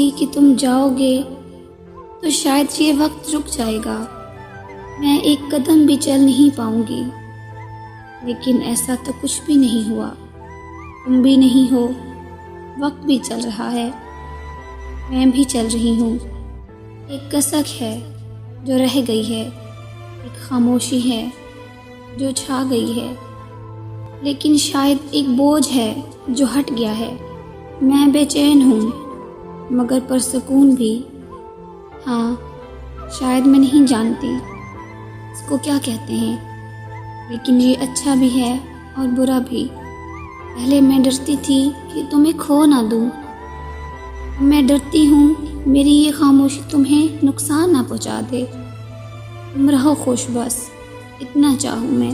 थी कि तुम जाओगे तो शायद ये वक्त रुक जाएगा, मैं एक कदम भी चल नहीं पाऊंगी। लेकिन ऐसा तो कुछ भी नहीं हुआ, तुम भी नहीं हो, वक्त भी चल रहा है, मैं भी चल रही हूँ। एक कसक है जो रह गई है, एक खामोशी है जो छा गई है, लेकिन शायद एक बोझ है जो हट गया है। मैं बेचैन हूँ मगर पुरसुकून भी। हाँ, शायद मैं नहीं जानती इसको क्या कहते हैं, लेकिन ये अच्छा भी है और बुरा भी। पहले मैं डरती थी कि तुम्हें खो ना दूँ, मैं डरती हूँ मेरी ये खामोशी तुम्हें नुकसान ना पहुँचा दे। तुम रहो खुश, बस इतना चाहूँ मैं।